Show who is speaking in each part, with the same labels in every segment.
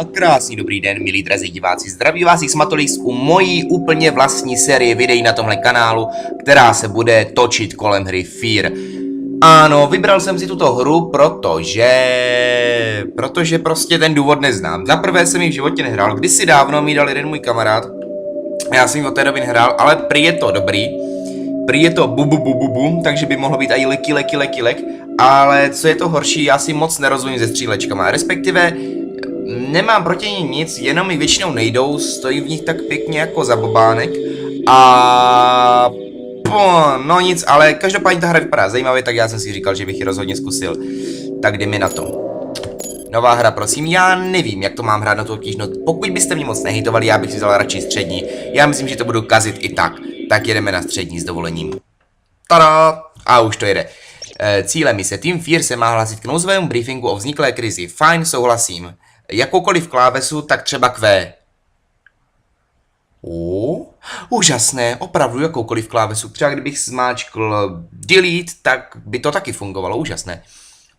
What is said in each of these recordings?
Speaker 1: Krásný dobrý den, milí drazí diváci, zdraví vás i Smatolix u mojí úplně vlastní série videí na tomhle kanálu, která se bude točit kolem hry Fear. Ano, vybral jsem si tuto hru, protože prostě ten důvod neznám. Za prvé jsem ji v životě nehrál, kdysi dávno mi dal jeden můj kamarád, já jsem ji od té doby nehrál, ale prý je to dobrý, prý je to bu, takže by mohlo být i lek, ale co je to horší, já si moc nerozumím se střílečkama, respektive nemám proti ní nic, jenom mi většinou nejdou, stojí v nich tak pěkně jako zabobánek a no nic, ale každopádně ta hra vypadá zajímavě, tak já jsem si říkal, že bych ji rozhodně zkusil, tak jdeme na to. Nová hra, prosím, já nevím, jak to mám hrát na tu obtížnost, pokud byste mě moc nehejtovali, já bych si vzal radši střední, já myslím, že to budu kazit i tak jedeme na střední s dovolením. Tada! A už to jede. Cílem mise Team Fear se má hlásit k nouzovému briefingu o vzniklé krizi. Fajn, souhlasím. Jakoukoliv klávesu, tak třeba Q. Úžasné, opravdu jakoukoliv klávesu. Třeba kdybych zmáčkl delete, tak by to taky fungovalo, úžasné.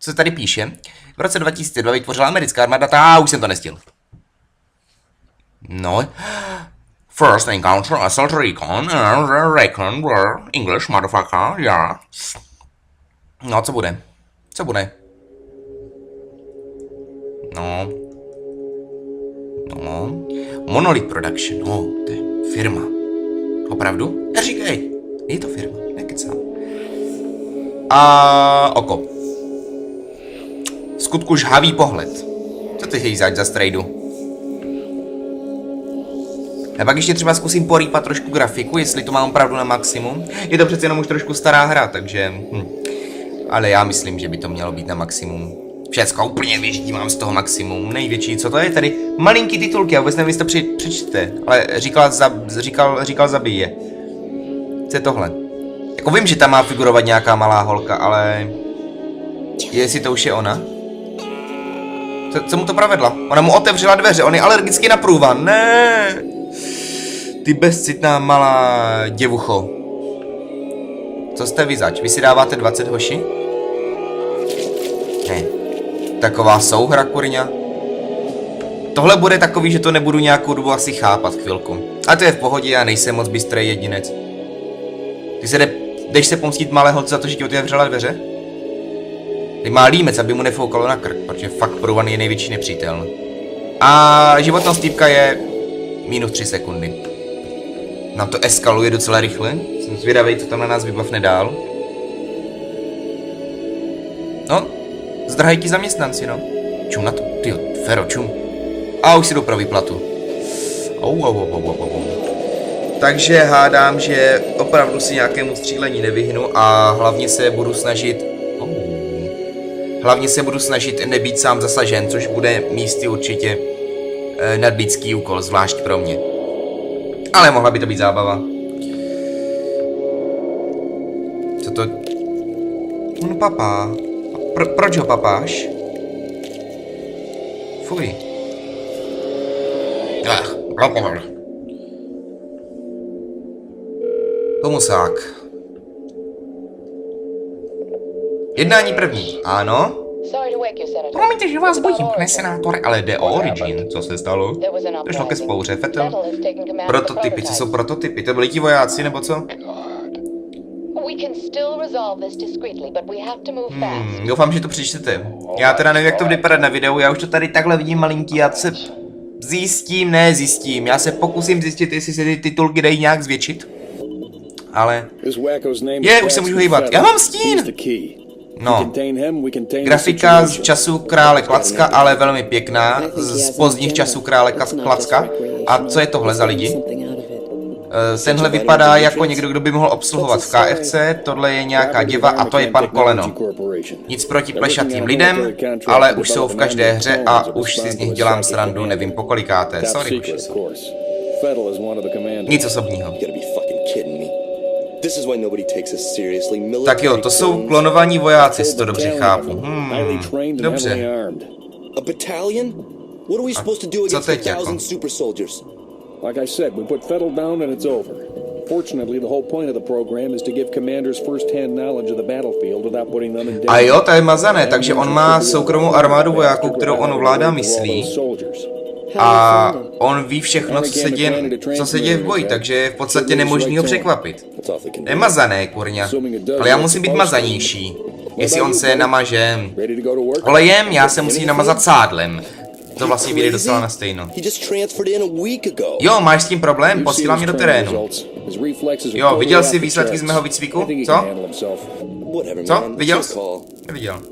Speaker 1: Co se tady píše? V roce 2002 vytvořila americká armáda, už jsem to nestihl. No. First encounter assault recon, recon were English motherfucker, yeah. No, co bude? Co bude? No. Monolith Production, to je firma. Opravdu? Neříkej, je to firma, nekecám. A oko. V skutku žhavý pohled. Co ty chtějí za strejdu? A pak ještě třeba zkusím porýpat trošku grafiku, jestli to mám opravdu na maximum. Je to přece jenom už trošku stará hra, takže... Ale já myslím, že by to mělo být na maximum. Všecko úplně vyždívám z toho maximum. Největší, co to je tady? Malinký titulky, já vůbec nevím, jestli to přečte. Ale říkal zabije. Co je tohle? Jako vím, že tam má figurovat nějaká malá holka, ale... Jestli to už je ona? Co mu to provedla? Ona mu otevřela dveře, on je alergický na průvan. Ne! Ty bezcitná malá děvucho. Co jste vy zač? Vy si dáváte 20 hoši? Ne. Taková souhra, kurňa. Tohle bude takový, že to nebudu nějakou dobu asi chápat chvilku. A to je v pohodě, já nejsem moc bystrý jedinec. Ty jdeš se pomstit malé holce za to, že ti otevřela dveře? Ty má límec, aby mu nefoukalo na krk, protože fakt průvan je největší nepřítel. A životnost týpka je -3 sekundy. Nám to eskaluje docela rychle. Jsem zvědavej, co tam na nás vybavne dál. No, zdrhají ti zaměstnanci, no. Čum na to, tyjo, Fero, čum. A už si jdu pro výplatu. Takže hádám, že opravdu si nějakému střílení nevyhnu a hlavně se budu snažit nebýt sám zasažen, což bude místy určitě nadlidský úkol, zvlášť pro mě. Ale mohla by to být zábava. Co to... No papá. Proč ho papáš? Fuj. Humusák. Jednání první. Ano? Promiňte, že vás bojím, pane senátore, ale jde o Origin. Co se stalo? Došlo ke spouře, Fetel. Prototypy, co jsou prototypy? To byli ti vojáci, nebo co? Doufám, že to přečtete. Já teda nevím, jak to vypadá na videu, já už to tady takhle vidím malinký, já se zjistím. Já se pokusím zjistit, jestli se ty titulky dají nějak zvětšit. Ale... už se můžu hýbat. Já mám stín! No, grafika z času krále Klacka, ale velmi pěkná, z pozdních časů krále Klacka. A co je tohle za lidi? Tenhle vypadá jako někdo, kdo by mohl obsluhovat v KFC, tohle je nějaká děva a to je pan Koleno. Nic proti plešatým lidem, ale už jsou v každé hře a už si z nich dělám srandu, nevím pokolikáté, sorry. Nic osobního. Tak jo, to jsou klonovaní vojáci, si to dobře chápu. Dobře. A co teď jako?
Speaker 2: Like I said, we put Fettel down and it's over. Fortunately, the whole point of the program is to give commanders first-hand knowledge of the battlefield without putting them in danger.
Speaker 1: A jo, to je mazané, takže on má soukromou armádu vojáků, kterou on ovládá myslí. a on ví všechno, co se děje v boji, takže je v podstatě nemožný ho překvapit. Nemazané, kurňa, ale já musím být mazanější. Jestli on se namaže olejem, já se musím namazat sádlem. To vlastně vyjde docela na stejno. Jo, máš s tím problém? Posílám mě do terénu. Jo, viděl jsi výsledky z mého výcviku? Co? Co? Viděl jsi? Neviděl.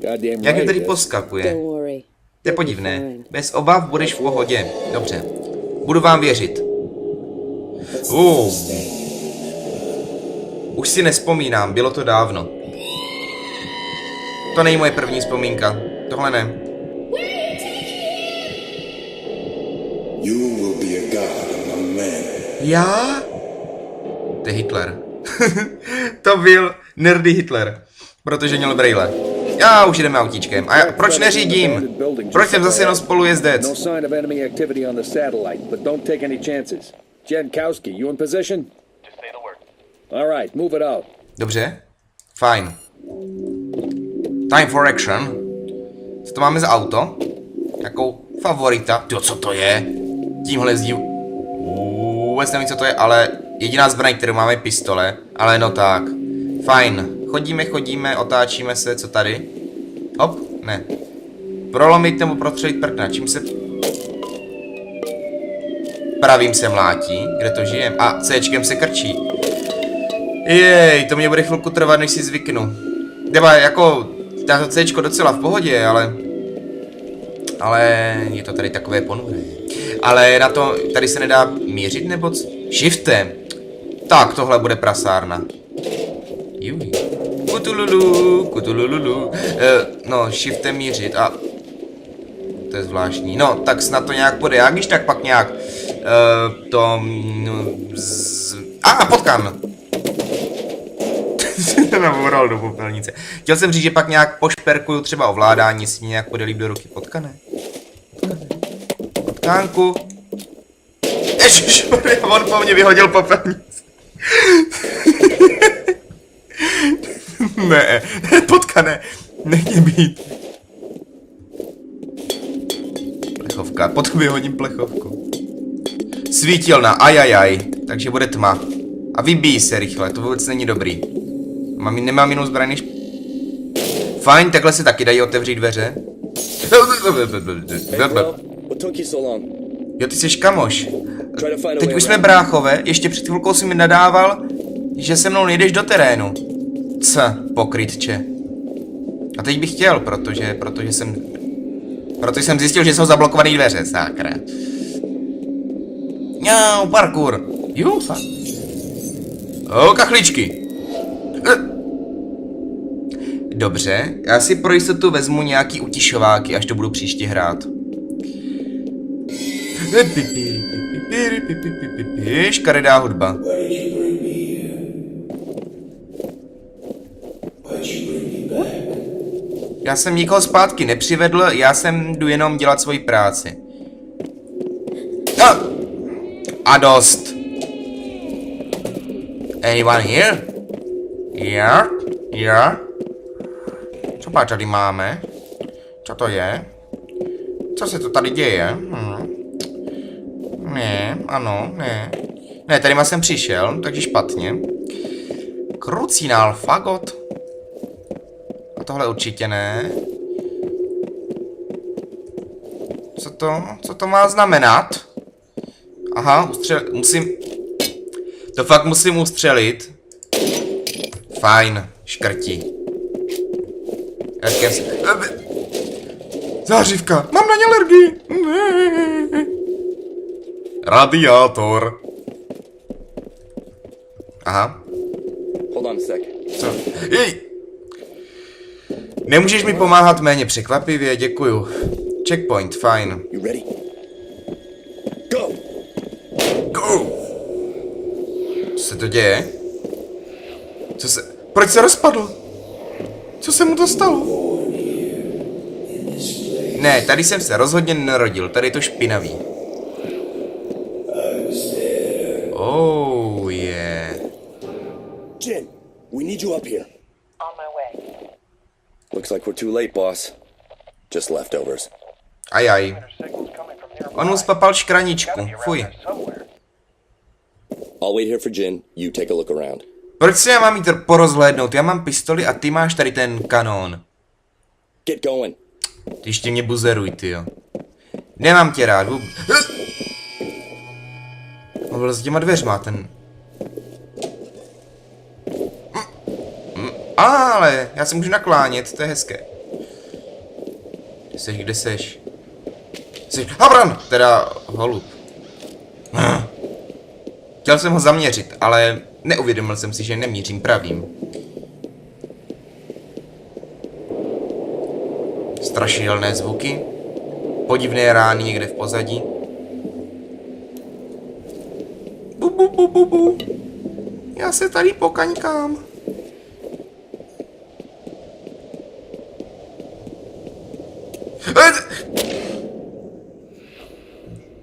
Speaker 1: Jak mi tady poskakuje? To je podivné. Bez obav budeš v pohodě. Dobře. Budu vám věřit. Už si nespomínám, bylo to dávno. To není moje první vzpomínka. Tohle ne. Já? To je Hitler. To byl nerdy Hitler. Protože měl brejle. Já už jdeme autíčkem. A proč neřídím? Proč jsem zase jenom spolujezdec?
Speaker 2: No sign of enemy activity on the satellite, but don't take any chances. Jankowski, you in position?
Speaker 3: Just say the word.
Speaker 2: All right, move it out.
Speaker 1: Dobře. Fajn. Time for action. Co to máme za auto? Jakou favorita? Tyjo, co to je? Tímhle zdí... Vůbec nevím, co to je, ale jediná zbraň, kterou máme, je pistole. Ale no tak. Fajn. Chodíme, otáčíme se, co tady? Hop, ne. Prolomit nebo prostřelit prkna, čím se... Pravým se mlátí, kde to žijem. A Cčkem se krčí. Jej, to mě bude chvilku trvat, než si zvyknu. Třeba jako, to Cčko docela v pohodě, ale je to tady takové ponuré. Ale na to, tady se nedá mířit, nebo shiftem. Tak, tohle bude prasárna. Juj. Kutululu. No, shiftem mířit a... To je zvláštní. No, tak snad to nějak bude. Já když tak pak nějak... potkám. Naboural do popelnice. Chtěl jsem říct, že pak nějak pošperkuju třeba ovládání, jestli mě nějak bude líp do ruky. Potkane. Potkánku. Ježišmarja, on po mně vyhodil popelnici. Ne, potkane. Nechci být. Plechovka, potom vyhodím plechovku. Svítilna, ajajaj. Takže bude tma. A vybíjí se rychle, to vůbec není dobrý. Nemám jinou zbraň než... Fajn, takhle se taky dají otevřít dveře. Jo, ty jsi kamoš. Teď už jsme bráchové, ještě před chvilkou si mi nadával, že se mnou nejdeš do terénu. Co, pokrytče. A teď bych chtěl, protože jsem zjistil, že jsou zablokované dveře, sakra. Jau, parkour. Jo, fakt. Kachličky. Dobře, já si pro jistotu vezmu nějaký utišováky, až to budu příště hrát. Škaredá hudba. Já jsem nikoho zpátky nepřivedl, já jsem jdu jenom dělat svoji práci. A dost. Anyone here? Yeah? Yeah? Co pak tady máme? Co to je? Co se to tady děje? Ne, ano, ne. Ne, tady jsem přišel, takže špatně. Krucinál, fagot. A tohle určitě ne. Co to má znamenat? Aha, to fakt musím ustřelit. Fajn, škrtí. Zářivka, mám na ně alergii. Radiátor. Aha.
Speaker 3: Hold on a sec.
Speaker 1: Co? Jej! Nemůžeš mi pomáhat méně překvapivě, děkuju. Checkpoint, fajn.
Speaker 3: You ready? Go!
Speaker 1: Go! Co se to děje? Proč se rozpadl? Co se mu to stalo? Ne, tady jsem se rozhodně nenarodil, tady je to špinavý. Oh, yeah.
Speaker 3: Jin, we need you up here.
Speaker 4: On my way.
Speaker 3: Looks like we're too late, boss. Just leftovers.
Speaker 1: Ajaj.
Speaker 4: Signals coming from
Speaker 1: On mu spapal škraničku. Fuj.
Speaker 3: I'll wait here for Jin. You take a look around.
Speaker 1: Proč se já mám jít porozhlédnout? Já mám pistoli a ty máš tady ten kanón.
Speaker 3: Get going.
Speaker 1: Ty ještě mě buzeruj, tyjo. Nemám tě rád. On byl s těma dveřma, ten... Ale já se můžu naklánět, to je hezké. Kde seš? Jsi Havran! Teda holub. Chtěl jsem ho zaměřit, ale neuvědomil jsem si, že nemířím pravým. Strašidelné zvuky. Podivné rány někde v pozadí. Bu, bu, bu, bu, bu. Já se tady pokaňkám.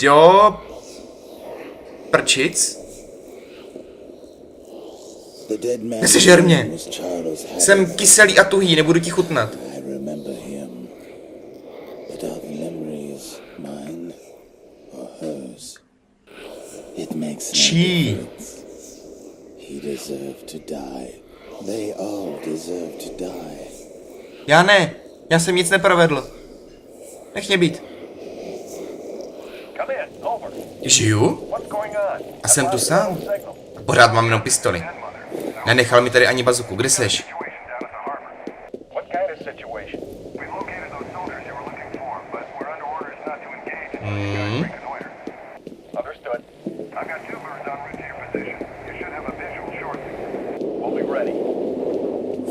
Speaker 1: Jo. Prčic. Nesežer mě. Jsem kyselý a tuhý, nebudu ti chutnat. Čí? Já ne. Já jsem nic neprovedl. Nech mě být. Žiju? A jsem tu sám. A pořád mám jenom pistoli. Nenechal mi tady ani bazuku. Kde seš?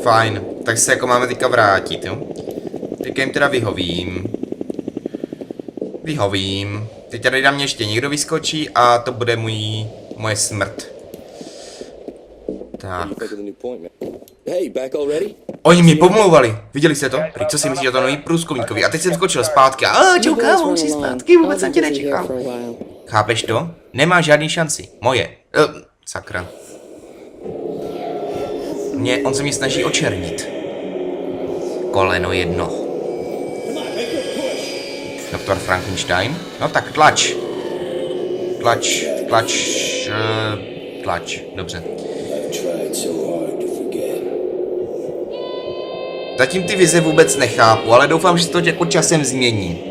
Speaker 1: Fajn, tak se jako máme teďka vrátit, jo? Teďka jim teda vyhovím. Vyhovím. Teď tady na mě ještě někdo vyskočí a to bude moje smrt. Tak. Oni mi pomlouvali. Viděli jste to? Prý, co si myslíš o to nový průzkumníkovi? A teď jsem skočil zpátky. Čau, kámo, jsi zpátky, vůbec jsem tě nečekal. Chápeš to? Nemá žádný šanci. Moje. Sakra. On se mě snaží očernit. Koleno jedno. Doktor Frankenstein? No tak tlač. Tlač. Dobře. Zatím ty vize vůbec nechápu, ale doufám, že se to jako časem změní.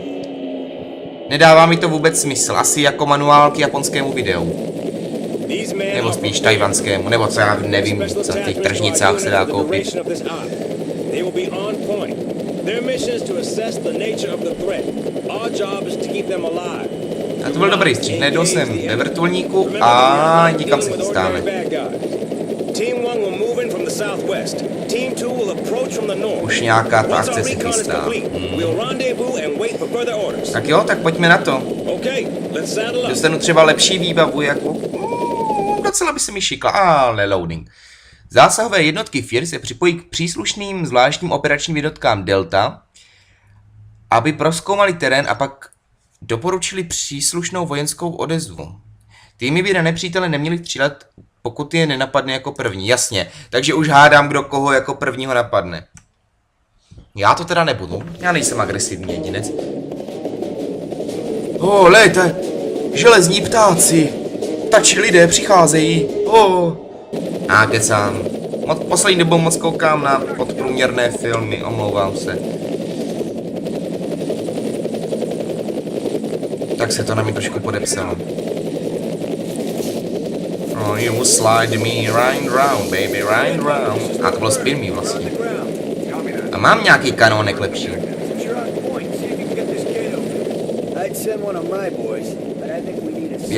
Speaker 1: Nedává mi to vůbec smysl. Asi jako manuál k japonskému videu. Nebo spíš tajvanskému, nebo co já nevím, co v těch tržnicách se dá koupit. A to byl dobrý střih, najednou jsem ve vrtulníku a nikam se chystáme. Už nějaká ta akce se chystá. Tak jo, tak pojďme na to. Dostanu třeba lepší výbavu, jako... Docela by se mi šikla, ale loading. Zásahové jednotky FIR se připojí k příslušným zvláštním operačním jednotkám Delta, aby prozkoumali terén a pak doporučili příslušnou vojenskou odezvu. Týmy by na nepřítele neměli střílet, pokud je nenapadne jako první. Jasně, takže už hádám, kdo koho jako prvního napadne. Já to teda nebudu, já nejsem agresivní jedinec. Lejte, železní ptáci, tači lidé přicházejí. Kecám. Poslední dobou moc koukám na podprůměrné filmy, omlouvám se. Tak se to na mě trošku podepsalo. You slide me right round, baby, right round. A to bylo Spin Me vlastně. A mám nějaký kanónek lepší.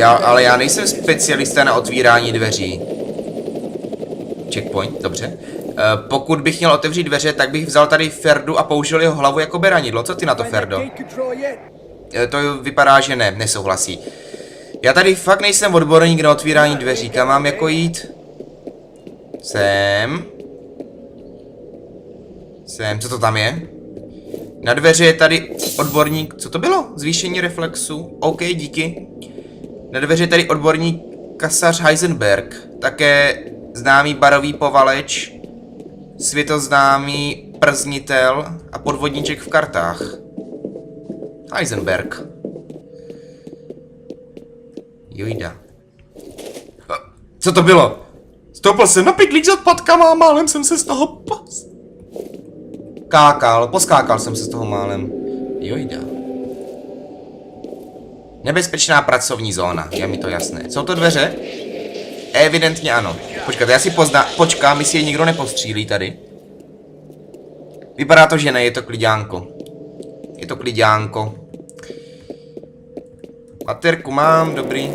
Speaker 1: Ale já nejsem specialista na otvírání dveří. Checkpoint, dobře. Pokud bych měl otevřít dveře, tak bych vzal tady Ferdu a použil jeho hlavu jako beranidlo. Co ty na to, Ferdo? To vypadá, že nesouhlasí. Já tady fakt nejsem odborník na otvírání dveří. Kam mám jako jít? Sem, co to tam je? Na dveře je tady odborník, co to bylo? Zvýšení reflexu, OK, díky. Na dveře je tady odborník kasař Heisenberg, také známý barový povaleč, světoznámý prznitel a podvodníček v kartách. Heisenberg. Jojda. Co to bylo? Stoupil jsem na pytlík s odpadkama a málem jsem se z toho poskákal jsem se z toho málem. Jojda. Nebezpečná pracovní zóna, je mi to jasné. Jsou to dveře? Evidentně ano. Počkat, já si počkám, jestli je nikdo nepostřílí tady. Vypadá to, že ne, je to klidňánko. Je to klidňánko. Baterku mám, dobrý.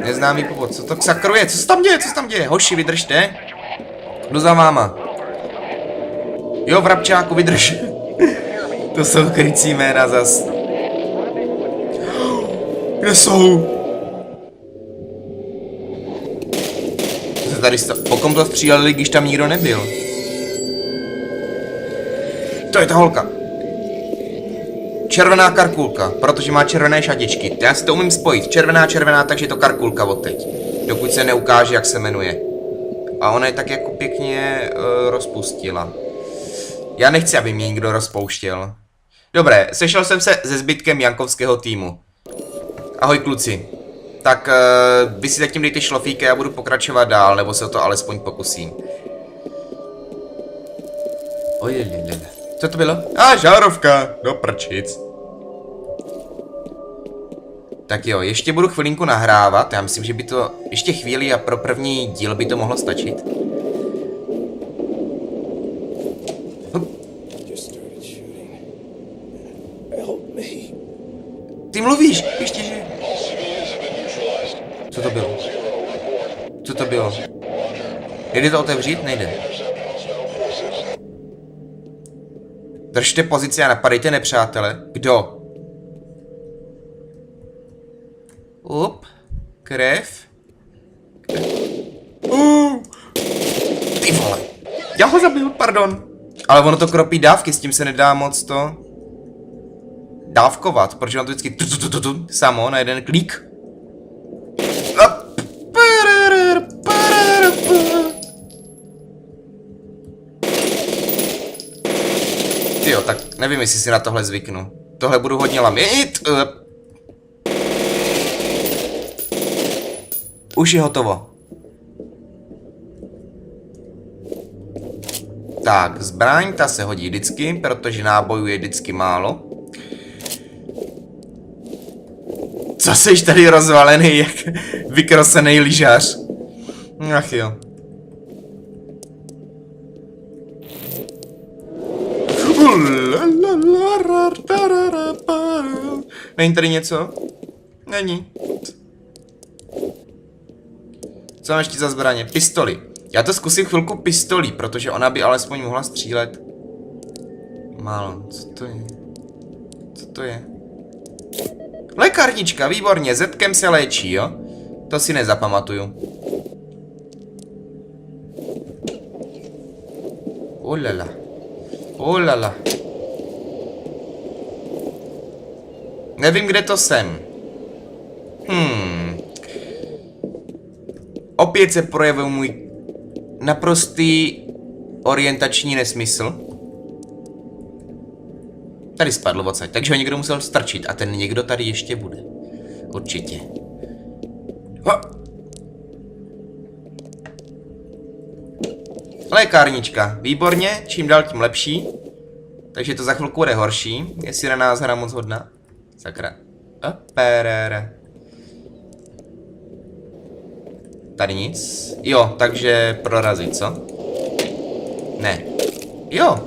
Speaker 1: Neznámý původ, co to k sakru je? Co se tam děje? Co se tam děje? Hoši, vydržte. Jdu za váma. Jo, vrabčáku, vydrž. To jsou krycí jména zas. Kde jsou? Co se tady po kom to stříleli, když tam nikdo nebyl? To je ta holka. Červená karkulka, protože má červené šatičky. Já si to umím spojit. Červená, takže je to karkulka odteď. Dokud se neukáže, jak se jmenuje. A ona je tak jako pěkně rozpustila. Já nechci, aby mě někdo rozpouštěl. Dobré, sešel jsem se se zbytkem jankovského týmu. Ahoj kluci. Tak vy si zatím dejte šlofíky, já budu pokračovat dál, nebo se o to alespoň pokusím. Ojejejej. Co to bylo? Žárovka, do prčic. Tak jo, ještě budu chvilinku nahrávat, já myslím, že by to ještě chvíli a pro první díl by to mohlo stačit. Ty mluvíš, ještě že... Co to bylo? Co to bylo? Jde to otevřít? Nejde. Držte pozici a napadejte nepřátele. Kdo? Krev. Ty vole. Já ho zabil, pardon. Ale ono to kropí dávky, s tím se nedá moc to... dávkovat, protože on to vždycky samo na jeden klik. Tyjo, tak nevím, jestli si na tohle zvyknu. Tohle budu hodně lamit. Už je hotovo. Tak, zbraň, ta se hodí vždycky, protože nábojů je vždycky málo. Co seš tady rozvalený, jak vykrosený lyžař? Ach jo. Není tady něco? Není. Co mám ještě za zbraně? Pistoli. Já to zkusím chvilku pistolí, protože ona by alespoň mohla střílet. Málo. Co to je? Co to je? Lékárnička, výborně. Zetkem se léčí, jo? To si nezapamatuju. Olala. Olala. Nevím, kde to jsem. Opět se projevil můj naprostý orientační nesmysl. Tady spadl odsaď, takže ho někdo musel strčit a ten někdo tady ještě bude. Určitě. Lékárnička, výborně, čím dál tím lepší. Takže to za chvilku bude horší, jestli na nás hra moc hodná. Sakra. Tady nic. Jo, takže prorazit, co? Ne. Jo.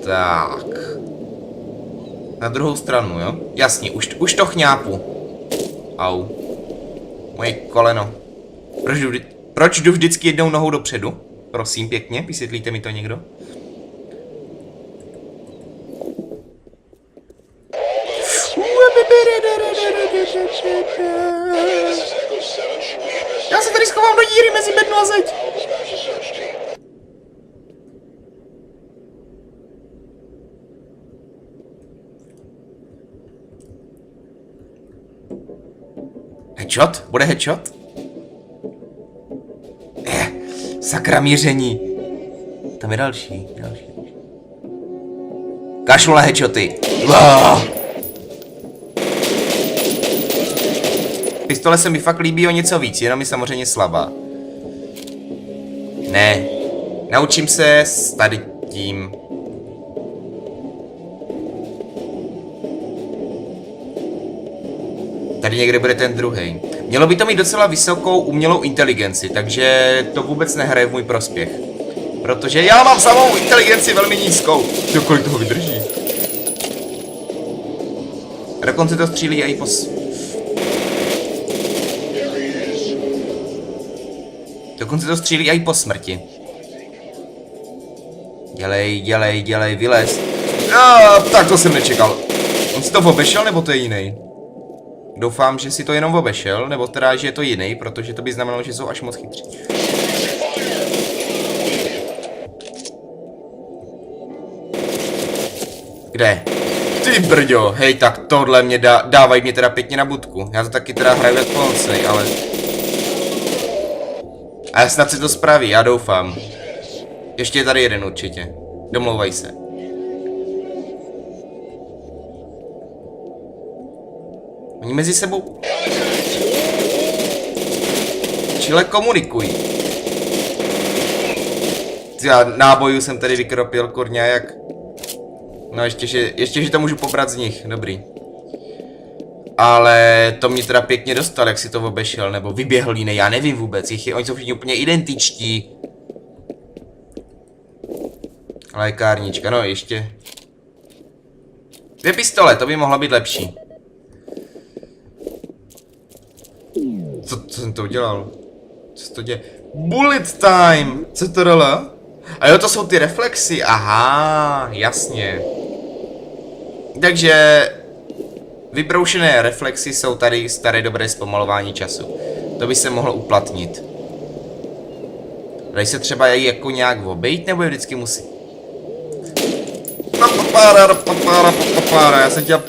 Speaker 1: Tak. Na druhou stranu, jo? Jasně, už to chňápu. Au. Moje koleno. Proč jdu vždycky jednou nohou dopředu? Prosím pěkně, vysvětlíte mi to někdo? Já se tady schovám do díry mezi bednu a zeď. Headshot? Bude headshot? Sakra míření. Tam je další. Kašlu na headshoty. pistole se mi fakt líbí o něco víc, jenom je samozřejmě slabá. Ne. Naučím se s tady tím. Tady někde bude ten druhý. Mělo by to mít docela vysokou umělou inteligenci, takže to vůbec nehraje v můj prospěch. Protože já mám samou inteligenci velmi nízkou. Jo, kolik toho vydrží. A dokonce to střílí i Dokonce to střílí i po smrti. Dělej, vylez. Tak to jsem nečekal. On si to obešel, nebo to je jiný? Doufám, že si to jenom obešel, nebo teda, že je to jiný, protože to by znamenalo, že jsou až moc chytří. Kde? Ty brďo, hej, tak tohle mě dávají mě teda pěkně na budku. Já to taky teda hraju jak polcej, ale... A snad si to spraví, já doufám. Ještě je tady jeden určitě. Domlouvaj se. Oni mezi sebou... Čile komunikují. Já nábojů jsem tady vykropil, kurňa, jak... No ještě, že to můžu pobrat z nich, dobrý. Ale to mě teda pěkně dostal, jak si to obešel, nebo vyběhl jiný, já nevím vůbec, oni jsou všichni úplně identičtí. Lékárnička, no ještě. 2 pistole, to by mohlo být lepší. Co jsem to udělal? Co se to děje? Bullet time! Co to dalo? A jo, to jsou ty reflexy, aha, jasně. Takže vybroušené reflexy jsou tady staré dobré zpomalování času. To by se mohlo uplatnit. Dají se třeba jako nějak obejít, nebo je vždycky musí? Já jsem chtěl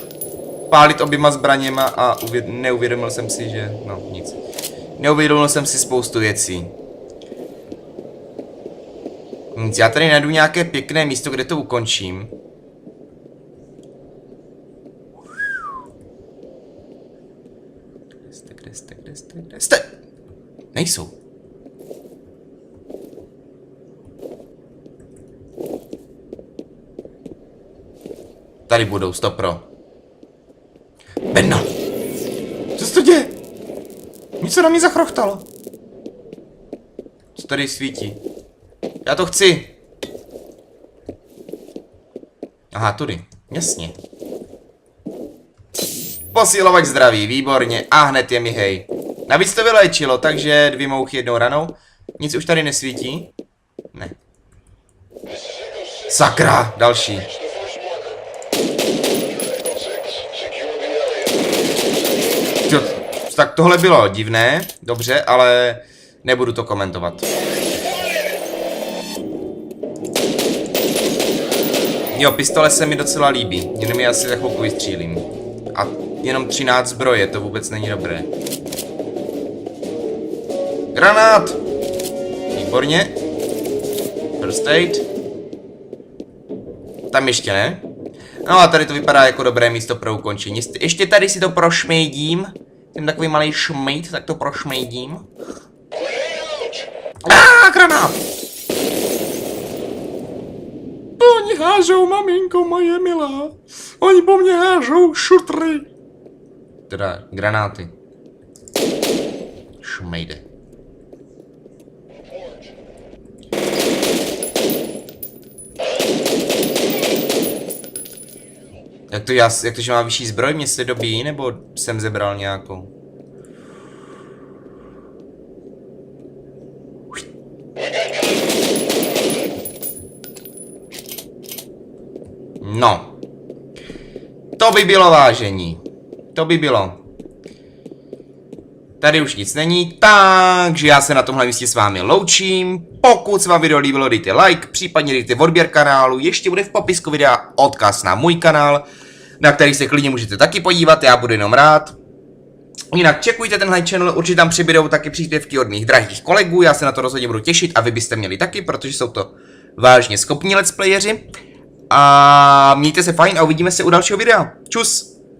Speaker 1: pálit oběma zbraněma a neuvědomil jsem si, že... No, nic. Neuvědomil jsem si spoustu věcí. Nic, já tady najdu nějaké pěkné místo, kde to ukončím. Kde jste? Nejsou. Tady budou, stopro. Benno! Co se to děje? Něco na mě zachrochtalo. Co tady svítí? Já to chci. Aha, tudy. Jasně. Posilovat zdraví, výborně. A hned je mi hej. Navíc to vyléčilo, takže 2 mouchy 1 ranou. Nic už tady nesvítí? Ne. Sakra, další. Tak tohle bylo divné, dobře, ale nebudu to komentovat. Jo, pistole se mi docela líbí, jenom je asi za chvilku vystřílím. A jenom 13 zbroje, to vůbec není dobré. Granát! Výborně. First aid. Tam ještě ne. No a tady to vypadá jako dobré místo pro ukončení. Ještě tady si to prošmejdím. Jsem takový malý šmejd, tak to prošmejdím. Granát! Oni hážou, maminko moje milá. Oni po mně hážou šutry. Teda granáty. Šmejde. Jak to, že má vyšší zbroj, mě se dobíjí, nebo jsem zebral nějakou? No. To by bylo vážení. To by bylo. Tady už nic není, takže já se na tomhle místě s vámi loučím. Pokud se vám video líbilo, dejte like, případně dejte odběr kanálu. Ještě bude v popisku videa odkaz na můj kanál, na který se klidně můžete taky podívat, já budu jenom rád. Jinak čekujte tenhle channel, určitě tam přibydou taky příspěvky od mých drahých kolegů, já se na to rozhodně budu těšit a vy byste měli taky, protože jsou to vážně schopní let's playeři. A mějte se fajn a uvidíme se u dalšího videa. Čus!